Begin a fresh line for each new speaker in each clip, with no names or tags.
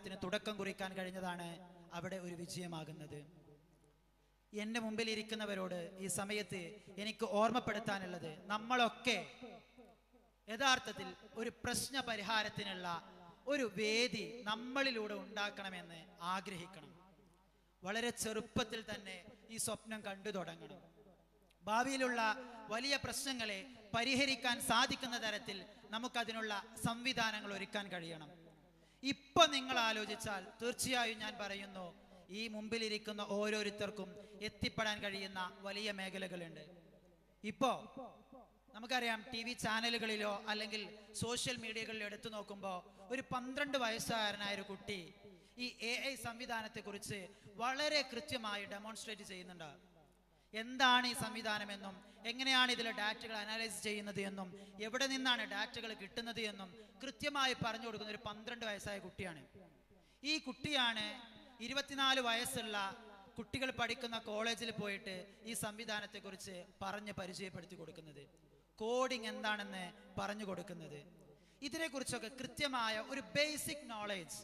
സംവിധാനത്തിന് തുടക്കം കുറിക്കാൻ കഴിഞ്ഞതാണ് അവിടെ ഒരു വിജയമാകുന്നത്. എൻ്റെ മുമ്പിൽ ഇരിക്കുന്നവരോട് ഈ സമയത്ത് എനിക്ക് ഓർമ്മപ്പെടുത്താനുള്ളത്, നമ്മളൊക്കെ യഥാർത്ഥത്തിൽ ഒരു പ്രശ്ന പരിഹാരത്തിനുള്ള ഒരു വേദി നമ്മളിലൂടെ ഉണ്ടാക്കണമെന്ന് ആഗ്രഹിക്കണം. വളരെ ചെറുപ്പത്തിൽ തന്നെ ഈ സ്വപ്നം കണ്ടു തുടങ്ങണം. ഭാവിയിലുള്ള വലിയ പ്രശ്നങ്ങളെ പരിഹരിക്കാൻ സാധിക്കുന്ന തരത്തിൽ നമുക്കതിനുള്ള സംവിധാനങ്ങൾ ഒരുക്കാൻ കഴിയണം. ഇപ്പൊ നിങ്ങൾ ആലോചിച്ചാൽ തീർച്ചയായും ഞാൻ പറയുന്നു, ഈ മുമ്പിലിരിക്കുന്ന ഓരോരുത്തർക്കും എത്തിപ്പെടാൻ കഴിയുന്ന വലിയ മേഖലകളുണ്ട്. ഇപ്പോ നമുക്കറിയാം, TV ചാനലുകളിലോ അല്ലെങ്കിൽ സോഷ്യൽ മീഡിയകളിലോ എടുത്തു നോക്കുമ്പോൾ ഒരു 12 വയസ്സുകാരനായ ഒരു കുട്ടി ഈ AI സംവിധാനത്തെക്കുറിച്ച് വളരെ കൃത്യമായി ഡെമോൺസ്ട്രേറ്റ് ചെയ്യുന്നുണ്ട്. എന്താണ് ഈ സംവിധാനമെന്നും എങ്ങനെയാണ് ഇതിലെ ഡാറ്റകൾ അനലൈസ് ചെയ്യുന്നത് എന്നും എവിടെ നിന്നാണ് ഡാറ്റകൾ കിട്ടുന്നത് എന്നും കൃത്യമായി പറഞ്ഞു കൊടുക്കുന്ന ഒരു 12 വയസ്സായ കുട്ടിയാണ്. ഈ കുട്ടിയാണ് 24 വയസ്സുള്ള കുട്ടികൾ പഠിക്കുന്ന കോളേജിൽ പോയിട്ട് ഈ സംവിധാനത്തെക്കുറിച്ച് പറഞ്ഞ് പരിചയപ്പെടുത്തി കൊടുക്കുന്നത്, കോഡിംഗ് എന്താണെന്ന് പറഞ്ഞു കൊടുക്കുന്നത്. ഇതിനെക്കുറിച്ചൊക്കെ കൃത്യമായ ഒരു ബേസിക് നോളേജ്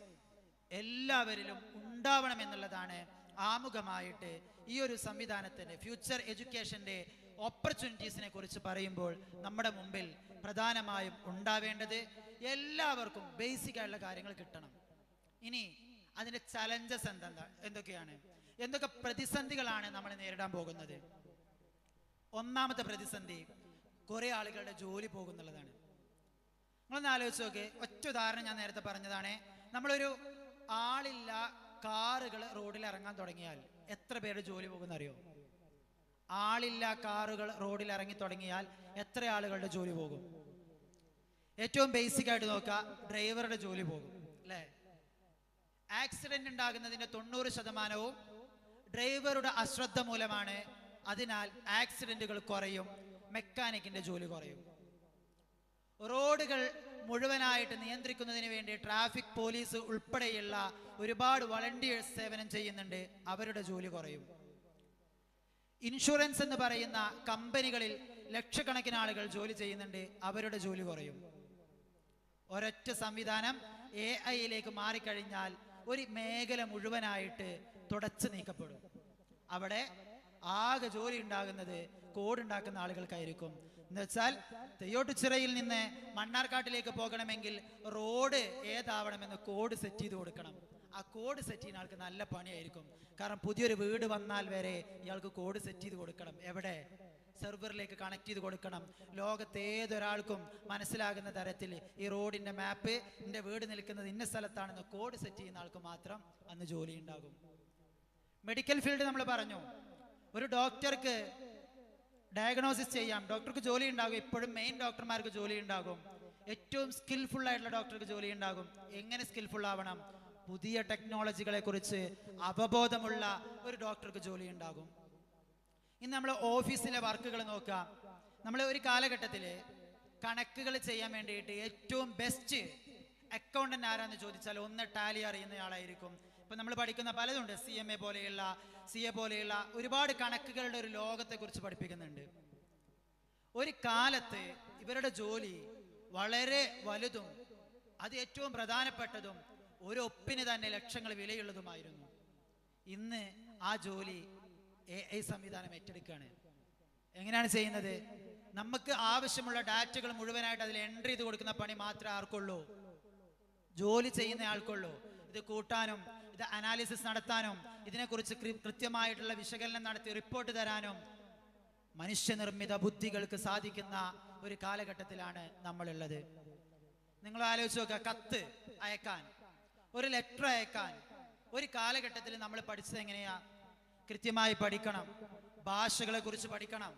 എല്ലാവരിലും ഉണ്ടാവണമെന്നുള്ളതാണ് ആമുഖമായിട്ട് ഈ ഒരു സംവിധാനത്തിൻ്റെ ഫ്യൂച്ചർ എഡ്യൂക്കേഷൻ്റെ ഓപ്പർച്യൂണിറ്റീസിനെ കുറിച്ച് പറയുമ്പോൾ നമ്മുടെ മുമ്പിൽ പ്രധാനമായും ഉണ്ടാവേണ്ടത്. എല്ലാവർക്കും ബേസിക് ആയിട്ടുള്ള കാര്യങ്ങൾ കിട്ടണം. ഇനി അതിൻ്റെ ചലഞ്ചസ് എന്തൊക്കെയാണ്, എന്തൊക്കെ പ്രതിസന്ധികളാണ് നമ്മൾ നേരിടാൻ പോകുന്നത്? ഒന്നാമത്തെ പ്രതിസന്ധി കുറെ ആളുകളുടെ ജോലി പോകുന്നുള്ളതാണ്. നിങ്ങളൊന്ന് ആലോചിച്ച് നോക്ക്. ഒറ്റ ഉദാഹരണം ഞാൻ നേരത്തെ പറഞ്ഞതാണ്. നമ്മളൊരു ആളില്ല കാറുകൾ റോഡിൽ ഇറങ്ങാൻ തുടങ്ങിയാൽ എത്ര പേരുടെ ജോലി പോകുന്ന അറിയോ? ആളില്ല കാറുകൾ റോഡിൽ ഇറങ്ങി തുടങ്ങിയാൽ എത്ര ആളുകളുടെ ജോലി പോകും? ഏറ്റവും ബേസിക് ആയിട്ട് നോക്കുക, ഡ്രൈവറുടെ ജോലി പോകും അല്ലേ? ആക്സിഡന്റ് ഉണ്ടാകുന്നതിന്റെ 90% ഡ്രൈവറുടെ അശ്രദ്ധ മൂലമാണ്. അതിനാൽ ആക്സിഡന്റുകൾ കുറയും, മെക്കാനിക്കിന്റെ ജോലി കുറയും. റോഡുകൾ മുഴുവനായിട്ട് നിയന്ത്രിക്കുന്നതിന് വേണ്ടി ട്രാഫിക് പോലീസ് ഉൾപ്പെടെയുള്ള ഒരുപാട് വളണ്ടിയേഴ്സ് സേവനം ചെയ്യുന്നുണ്ട്, അവരുടെ ജോലി കുറയും. ഇൻഷുറൻസ് എന്ന് പറയുന്ന കമ്പനികളിൽ ലക്ഷക്കണക്കിന് ആളുകൾ ജോലി ചെയ്യുന്നുണ്ട്, അവരുടെ ജോലി കുറയും. ഒരൊറ്റ സംവിധാനം AI മാറിക്കഴിഞ്ഞാൽ ഒരു മേഖല മുഴുവനായിട്ട് തുടച്ചു നീക്കപ്പെടും. അവിടെ ആകെ ജോലി ഉണ്ടാകുന്നത് കോഡ് ഉണ്ടാക്കുന്ന ആളുകൾക്കായിരിക്കും. എന്ന് വെച്ചാൽ തെയ്യോട്ടുചിറയിൽ നിന്ന് മണ്ണാർക്കാട്ടിലേക്ക് പോകണമെങ്കിൽ റോഡ് ഏതാവണമെന്ന് കോഡ് സെറ്റ് ചെയ്ത് കൊടുക്കണം. ആ കോഡ് സെറ്റ് ചെയ്യുന്ന ആൾക്ക് നല്ല പണിയായിരിക്കും. കാരണം പുതിയൊരു വീട് വന്നാൽ വരെ ഇയാൾക്ക് കോഡ് സെറ്റ് ചെയ്ത് കൊടുക്കണം. എവിടെ? സെർവറിലേക്ക് കണക്ട് ചെയ്ത് കൊടുക്കണം. ലോകത്ത് ഏതൊരാൾക്കും മനസ്സിലാകുന്ന തരത്തിൽ ഈ റോഡിന്റെ മാപ്പ്, എൻ്റെ വീട് നിൽക്കുന്നത് ഇന്ന സ്ഥലത്താണെന്ന് കോഡ് സെറ്റ് ചെയ്യുന്ന ആൾക്ക് മാത്രം അന്ന് ജോലി ഉണ്ടാകും. മെഡിക്കൽ ഫീൽഡ് നമ്മൾ പറഞ്ഞു, ഒരു ഡോക്ടർക്ക് ഡയഗ്നോസിസ് ചെയ്യാം, ഡോക്ടർക്ക് ജോലി ഉണ്ടാകും. ഇപ്പോഴും മെയിൻ ഡോക്ടർമാർക്ക് ജോലി ഉണ്ടാകും. ഏറ്റവും സ്കിൽഫുൾ ആയിട്ടുള്ള ഡോക്ടർക്ക് ജോലി ഉണ്ടാകും. എങ്ങനെ സ്കിൽഫുൾ ആവണം? പുതിയ ടെക്നോളജികളെ കുറിച്ച് അവബോധമുള്ള ഒരു ഡോക്ടർക്ക് ജോലി ഉണ്ടാകും. ഇന്ന് നമ്മൾ ഓഫീസിലെ വർക്കുകൾ നോക്കാം. നമ്മൾ ഒരു കാലഘട്ടത്തിൽ കണക്കുകൾ ചെയ്യാൻ വേണ്ടിയിട്ട് ഏറ്റവും ബെസ്റ്റ് അക്കൗണ്ടന്റ് ആരാന്ന് ചോദിച്ചാൽ ഒന്ന് ടാലി അറിയുന്ന ആളായിരിക്കും. ഇപ്പം നമ്മൾ പഠിക്കുന്ന പലതുണ്ട്, CMA പോലെയുള്ള CA പോലെയുള്ള ഒരുപാട് കണക്കുകളുടെ ഒരു ലോകത്തെ കുറിച്ച് പഠിപ്പിക്കുന്നുണ്ട്. ഒരു കാലത്ത് ഇവരുടെ ജോലി വളരെ വലുതും അത് ഏറ്റവും പ്രധാനപ്പെട്ടതും ഒരു ഒപ്പിന് തന്നെ ലക്ഷങ്ങൾ വിലയുള്ളതുമായിരുന്നു. ഇന്ന് ആ ജോലി AI സംവിധാനം ഏറ്റെടുക്കുകയാണ്. എങ്ങനെയാണ് ചെയ്യുന്നത്? നമുക്ക് ആവശ്യമുള്ള ഡാറ്റകൾ മുഴുവനായിട്ട് അതിൽ എൻട്രി ചെയ്ത് കൊടുക്കുന്ന പണി മാത്രമേ ആർക്കുള്ളൂ? ജോലി ചെയ്യുന്ന ആൾക്കുള്ളൂ. ഇത് കൂട്ടാനും ഇത് അനാലിസിസ് നടത്താനും ഇതിനെക്കുറിച്ച് കൃത്യമായിട്ടുള്ള വിശകലനം നടത്തി റിപ്പോർട്ട് തരാനും മനുഷ്യനിർമ്മിത ബുദ്ധികൾക്ക് സാധിക്കുന്ന ഒരു കാലഘട്ടത്തിലാണ് നമ്മളുള്ളത്. നിങ്ങൾ ആലോചിച്ച് നോക്കുക, കത്ത് അയക്കാൻ, ഒരു ലെറ്റർ അയക്കാൻ ഒരു കാലഘട്ടത്തിൽ നമ്മൾ പഠിച്ചത് എങ്ങനെയാ? കൃത്യമായി പഠിക്കണം, ഭാഷകളെ കുറിച്ച് പഠിക്കണം,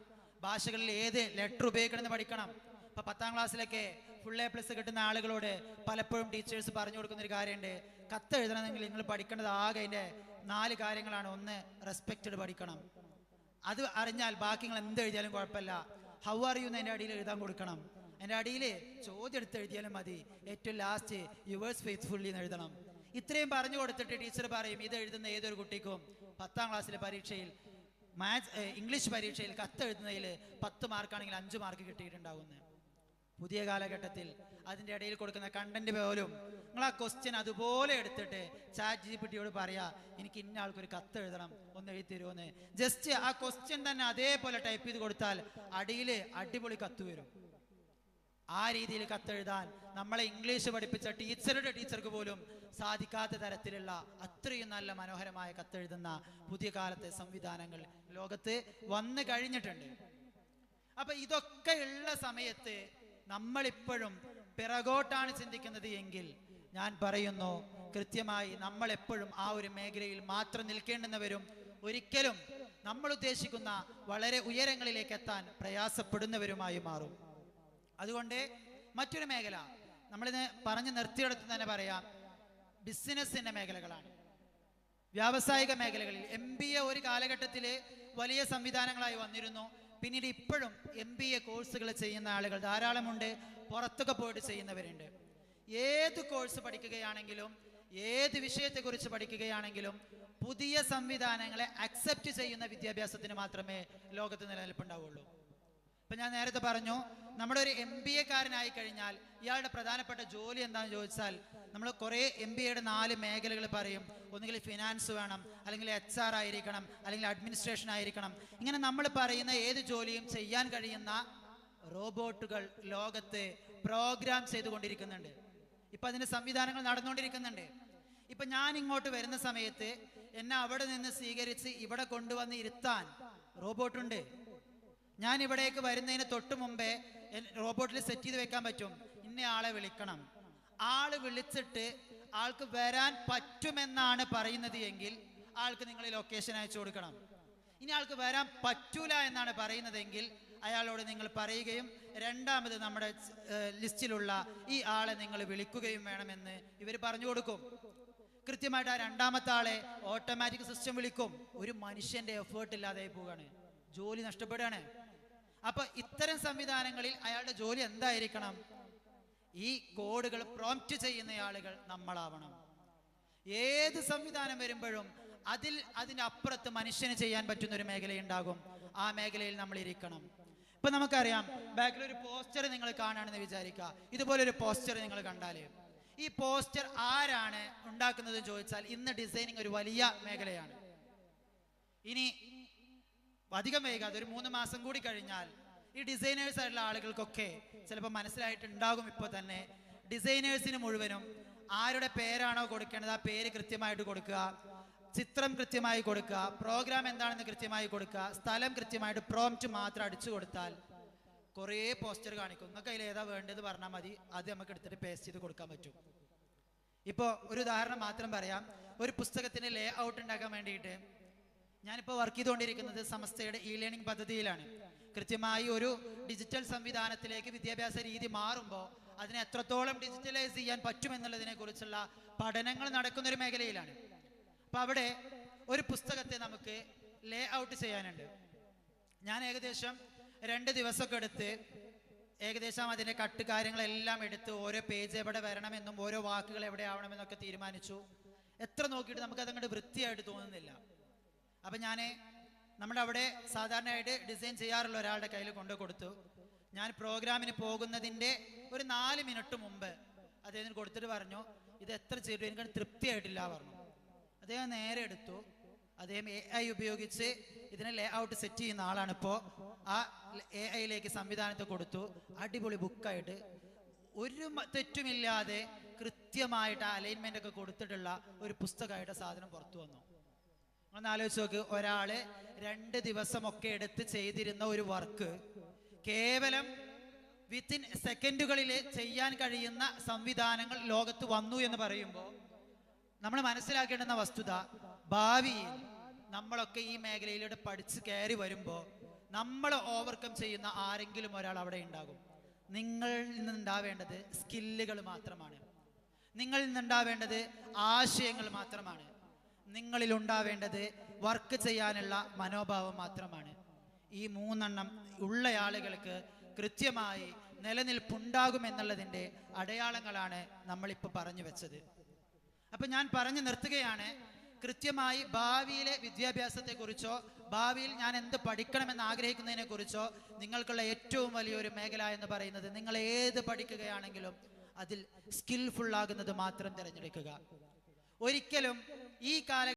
ഭാഷകളിൽ ഏത് ലെറ്റർ ഉപയോഗിക്കണമെന്ന് പഠിക്കണം. ഇപ്പൊ 10ാം ക്ലാസ്സിലൊക്കെ ഫുൾ A+ കിട്ടുന്ന ആളുകളോട് പലപ്പോഴും ടീച്ചേഴ്സ് പറഞ്ഞു കൊടുക്കുന്ന ഒരു കാര്യമുണ്ട്, കത്ത് എഴുതണമെങ്കിൽ നിങ്ങൾ പഠിക്കേണ്ടത് ആകെ അതിൻ്റെ 4 കാര്യങ്ങളാണ്. ഒന്ന്, റെസ്പെക്റ്റഡ് പഠിക്കണം. അത് അറിഞ്ഞാൽ ബാക്കി നിങ്ങൾ എന്ത് എഴുതിയാലും കുഴപ്പമില്ല. ഹൗ ആർ യു എന്ന് അതിൻ്റെ അടിയിൽ എഴുതാൻ കൊടുക്കണം. അതിൻ്റെ അടിയിൽ ചോദ്യം എടുത്ത് എഴുതിയാലും മതി. ഏറ്റവും ലാസ്റ്റ് യുവേഴ്സ് ഫെയ്ത്ത്ഫുള്ളി എന്ന് എഴുതണം. ഇത്രയും പറഞ്ഞു കൊടുത്തിട്ട് ടീച്ചർ പറയും, ഇത് എഴുതുന്ന ഏതൊരു കുട്ടിക്കും 10ാം ക്ലാസ്സിലെ പരീക്ഷയിൽ ഇംഗ്ലീഷ് പരീക്ഷയിൽ കത്ത് എഴുതുന്നതിൽ 10 മാർക്കാണെങ്കിൽ 5 മാർക്ക് കിട്ടിയിട്ടുണ്ടാകുന്നത്. പുതിയ കാലഘട്ടത്തിൽ അതിൻ്റെ ഇടയിൽ കൊടുക്കുന്ന കണ്ടന്റ് പോലും നിങ്ങൾ ആ ക്വസ്റ്റ്യൻ അതുപോലെ എടുത്തിട്ട് ChatGPT-യോട് പറയാ എനിക്ക് ഇന്ന ആൾക്കൊരു കത്ത് എഴുതണം, ഒന്ന് എഴുതി തരുമോന്ന്. ജസ്റ്റ് ആ ക്വസ്റ്റ്യൻ തന്നെ അതേപോലെ ടൈപ്പ് ചെയ്ത് കൊടുത്താൽ അടിയിൽ അടിപൊളി കത്ത് വരും. ആ രീതിയിൽ കത്തെഴുതാൻ നമ്മളെ ഇംഗ്ലീഷ് പഠിപ്പിച്ച ടീച്ചറുടെ ടീച്ചർക്ക് പോലും സാധിക്കാത്ത തരത്തിലുള്ള അത്രയും നല്ല മനോഹരമായ കത്തെഴുതുന്ന പുതിയ കാലത്തെ സംവിധാനങ്ങൾ ലോകത്ത് വന്നു കഴിഞ്ഞിട്ടുണ്ട്. അപ്പൊ ഇതൊക്കെ ഉള്ള സമയത്ത് നമ്മളിപ്പോഴും പിറകോട്ടാണ് ചിന്തിക്കുന്നത് എങ്കിൽ ഞാൻ പറയുന്നു, കൃത്യമായി നമ്മൾ എപ്പോഴും ആ ഒരു മേഖലയിൽ മാത്രം നിൽക്കേണ്ടുന്നവരും ഒരിക്കലും നമ്മൾ ഉദ്ദേശിക്കുന്ന വളരെ ഉയരങ്ങളിലേക്ക് എത്താൻ പ്രയാസപ്പെടുന്നവരുമായി മാറും. അതുകൊണ്ട് മറ്റൊരു മേഖല നമ്മളിത് പറഞ്ഞു നിർത്തിയെടുത്ത് തന്നെ പറയാം, ബിസിനസിന്റെ മേഖലകളാണ്. വ്യാവസായിക മേഖലകളിൽ MBA ഒരു കാലഘട്ടത്തിൽ വലിയ സംവിധാനങ്ങളായി വന്നിരുന്നു. പിന്നീട് ഇപ്പോഴും MBA കോഴ്സുകൾ ചെയ്യുന്ന ആളുകൾ ധാരാളമുണ്ട്, പുറത്തൊക്കെ പോയിട്ട് ചെയ്യുന്നവരുണ്ട്. ഏത് കോഴ്സ് പഠിക്കുകയാണെങ്കിലും ഏത് വിഷയത്തെക്കുറിച്ച് പഠിക്കുകയാണെങ്കിലും പുതിയ സംവിധാനങ്ങളെ അക്സെപ്റ്റ് ചെയ്യുന്ന വിദ്യാഭ്യാസത്തിന് മാത്രമേ ലോകത്ത് നിലനിൽപ്പുണ്ടാവുള്ളൂ. ഇപ്പം ഞാൻ നേരത്തെ പറഞ്ഞു, നമ്മുടെ ഒരു MBA കാരനായി കഴിഞ്ഞാൽ ഇയാളുടെ പ്രധാനപ്പെട്ട ജോലി എന്താണെന്ന് ചോദിച്ചാൽ നമ്മൾ കുറേ MBAയുടെ 4 മേഖലകൾ പറയും. ഒന്നുകിൽ ഫിനാൻസ് വേണം, അല്ലെങ്കിൽ HR ആയിരിക്കണം, അല്ലെങ്കിൽ അഡ്മിനിസ്ട്രേഷൻ ആയിരിക്കണം. ഇങ്ങനെ നമ്മൾ പറയുന്ന ഏത് ജോലിയും ചെയ്യാൻ കഴിയുന്ന റോബോട്ടുകൾ ലോകത്ത് പ്രോഗ്രാം ചെയ്തുകൊണ്ടിരിക്കുന്നുണ്ട്. ഇപ്പം അതിൻ്റെ സംവിധാനങ്ങൾ നടന്നുകൊണ്ടിരിക്കുന്നുണ്ട്. ഇപ്പം ഞാൻ ഇങ്ങോട്ട് വരുന്ന സമയത്ത് എന്നെ അവിടെ നിന്ന് സ്വീകരിച്ച് ഇവിടെ കൊണ്ടുവന്ന് ഇരുത്താൻ റോബോട്ടുണ്ട്. ഞാൻ ഇവിടേക്ക് വരുന്നതിന് തൊട്ട് മുമ്പേ റോബോട്ടിൽ സെറ്റ് ചെയ്ത് വെക്കാൻ പറ്റും, ഇന്ന ആളെ വിളിക്കണം. ആള് വിളിച്ചിട്ട് ആൾക്ക് വരാൻ പറ്റുമെന്നാണ് പറയുന്നത് എങ്കിൽ ആൾക്ക് നിങ്ങൾ ലൊക്കേഷൻ അയച്ചു കൊടുക്കണം. ഇനി ആൾക്ക് വരാൻ പറ്റൂല എന്നാണ് പറയുന്നതെങ്കിൽ അയാളോട് നിങ്ങൾ പറയുകയും രണ്ടാമത് നമ്മുടെ ലിസ്റ്റിലുള്ള ഈ ആളെ നിങ്ങൾ വിളിക്കുകയും വേണമെന്ന് ഇവർ പറഞ്ഞു കൊടുക്കും. കൃത്യമായിട്ട് ആ രണ്ടാമത്തെ ആളെ ഓട്ടോമാറ്റിക് സിസ്റ്റം വിളിക്കും. ഒരു മനുഷ്യന്റെ എഫേർട്ട് ഇല്ലാതെ പോവുകയാണ്, ജോലി നഷ്ടപ്പെടുകയാണ്. അപ്പൊ ഇത്തരം സംവിധാനങ്ങളിൽ അയാളുടെ ജോലി എന്തായിരിക്കണം? ഈ കോഡുകൾ പ്രോംപ്റ്റ് ചെയ്യുന്ന ആളുകൾ നമ്മളാവണം. ഏത് സംവിധാനം വരുമ്പോഴും അതിന്റെ അപ്പുറത്ത് മനുഷ്യന് ചെയ്യാൻ പറ്റുന്ന ഒരു മേഖലയുണ്ടാകും. ആ മേഖലയിൽ നമ്മൾ ഇരിക്കണം. ഇപ്പൊ നമുക്കറിയാം, ബാക്കിൽ ഒരു പോസ്റ്റർ നിങ്ങൾ കാണുകയാണെന്ന് വിചാരിക്കുക. ഇതുപോലൊരു പോസ്റ്റർ നിങ്ങൾ കണ്ടാൽ ഈ പോസ്റ്റർ ആരാണ് ഉണ്ടാക്കുന്നത് ചോദിച്ചാൽ ഇന്ന് ഡിസൈനിങ് ഒരു വലിയ മേഖലയാണ്. ഇനി അധികം വൈകാതെ ഒരു 3 മാസം കൂടി കഴിഞ്ഞാൽ ഈ ഡിസൈനേഴ്സ് ആയിട്ടുള്ള ആളുകൾക്കൊക്കെ ചിലപ്പോൾ മനസ്സിലായിട്ടുണ്ടാകും. ഇപ്പോൾ തന്നെ ഡിസൈനേഴ്സിന് മുഴുവനും ആരുടെ പേരാണോ കൊടുക്കേണ്ടത് ആ പേര് കൃത്യമായിട്ട് കൊടുക്കുക, ചിത്രം കൃത്യമായി കൊടുക്കുക, പ്രോഗ്രാം എന്താണെന്ന് കൃത്യമായി കൊടുക്കുക, സ്ഥലം കൃത്യമായിട്ട് പ്രോംപ്റ്റ് മാത്രം അടിച്ചു കൊടുത്താൽ കുറേ പോസ്റ്റർ കാണിക്കും. നിങ്ങൾക്ക് അതിൽ ഏതാ വേണ്ടത് പറഞ്ഞാൽ മതി, അത് നമുക്ക് എടുത്തിട്ട് പേസ്റ്റ് ചെയ്ത് കൊടുക്കാൻ പറ്റും. ഇപ്പോൾ ഒരു ഉദാഹരണം മാത്രം പറയാം. ഒരു പുസ്തകത്തിന് ലേ ഔട്ട് ഉണ്ടാക്കാൻ വേണ്ടിയിട്ട് ഞാനിപ്പോൾ വർക്ക് ചെയ്തുകൊണ്ടിരിക്കുന്നത് സമസ്തയുടെ ലേണിംഗ് പദ്ധതിയിലാണ്. കൃത്യമായി ഒരു ഡിജിറ്റൽ സംവിധാനത്തിലേക്ക് വിദ്യാഭ്യാസ രീതി മാറുമ്പോൾ അതിനെ എത്രത്തോളം ഡിജിറ്റലൈസ് ചെയ്യാൻ പറ്റുമെന്നുള്ളതിനെ കുറിച്ചുള്ള പഠനങ്ങൾ നടക്കുന്ന ഒരു മേഖലയിലാണ്. അപ്പം അവിടെ ഒരു പുസ്തകത്തെ നമുക്ക് ലേ ഔട്ട് ചെയ്യാനുണ്ട്. ഞാൻ ഏകദേശം 2 ദിവസമൊക്കെ എടുത്ത് ഏകദേശം അതിൻ്റെ കട്ട് കാര്യങ്ങളെല്ലാം എടുത്ത് ഓരോ പേജ് എവിടെ വരണമെന്നും ഓരോ വാക്കുകൾ എവിടെ ആവണമെന്നൊക്കെ തീരുമാനിച്ചു. എത്ര നോക്കിയിട്ട് നമുക്കതങ്ങോട്ട് വൃത്തിയായിട്ട് തോന്നുന്നില്ല. അപ്പം ഞാൻ നമ്മുടെ അവിടെ സാധാരണയായിട്ട് ഡിസൈൻ ചെയ്യാറുള്ള ഒരാളുടെ കയ്യിൽ കൊണ്ടു കൊടുത്തു. ഞാൻ പ്രോഗ്രാമിന് പോകുന്നതിൻ്റെ ഒരു 4 മിനിറ്റ് മുമ്പ് അദ്ദേഹത്തിന് കൊടുത്തിട്ട് പറഞ്ഞു, ഇത് എത്ര ചെയ്തു, എനിക്ക് തൃപ്തിയായിട്ടില്ല പറഞ്ഞു. അദ്ദേഹം നേരെ എടുത്തു, അദ്ദേഹം AI ഉപയോഗിച്ച് ഇതിനെ ലേ ഔട്ട് സെറ്റ് ചെയ്യുന്ന ആളാണിപ്പോൾ. ആ AI സംവിധാനത്തെ കൊടുത്തു. അടിപൊളി ബുക്കായിട്ട് ഒരു തെറ്റുമില്ലാതെ കൃത്യമായിട്ട് അലൈൻമെന്റ് ഒക്കെ കൊടുത്തിട്ടുള്ള ഒരു പുസ്തകമായിട്ട് സാധനം പുറത്തു വന്നു. ഒന്ന് ആലോചിച്ച് നോക്ക്, ഒരാള് 2 ദിവസമൊക്കെ എടുത്ത് ചെയ്തിരുന്ന ഒരു വർക്ക് കേവലം വിത്തിൻ സെക്കൻഡുകളിൽ ചെയ്യാൻ കഴിയുന്ന സംവിധാനങ്ങൾ ലോകത്ത് വന്നു എന്ന് പറയുമ്പോൾ നമ്മൾ മനസ്സിലാക്കേണ്ടുന്ന വസ്തുത, ഭാവിയിൽ നമ്മളൊക്കെ ഈ മേഖലയിലൂടെ പഠിച്ച് കയറി വരുമ്പോൾ നമ്മൾ ഓവർകം ചെയ്യുന്ന ആരെങ്കിലും ഒരാൾ അവിടെ ഉണ്ടാകും. നിങ്ങളിൽ നിന്നുണ്ടാവേണ്ടത് സ്കില്ലുകൾ മാത്രമാണ്. നിങ്ങളിൽ നിന്നുണ്ടാവേണ്ടത് ആശയങ്ങൾ മാത്രമാണ്. നിങ്ങളിൽ ഉണ്ടാവേണ്ടത് വർക്ക് ചെയ്യാനുള്ള മനോഭാവം മാത്രമാണ്. ഈ 3 ഉള്ള ആളുകൾക്ക് കൃത്യമായി നിലനിൽപ്പുണ്ടാകുമെന്നുള്ളതിൻ്റെ അടയാളങ്ങളാണ് നമ്മളിപ്പോൾ പറഞ്ഞു വെച്ചത്. അപ്പം ഞാൻ പറഞ്ഞു നിർത്തുകയാണ്. കൃത്യമായി ഭാവിയിലെ വിദ്യാഭ്യാസത്തെക്കുറിച്ചോ ഭാവിയിൽ ഞാൻ എന്ത് പഠിക്കണമെന്ന് ആഗ്രഹിക്കുന്നതിനെ കുറിച്ചോ നിങ്ങൾക്കുള്ള ഏറ്റവും വലിയൊരു മേഖല എന്ന് പറയുന്നത്, നിങ്ങൾ ഏത് പഠിക്കുകയാണെങ്കിലും അതിൽ സ്കിൽഫുൾ ആകുന്നത് മാത്രം തിരഞ്ഞെടുക്കുക. ഒരിക്കലും ഈ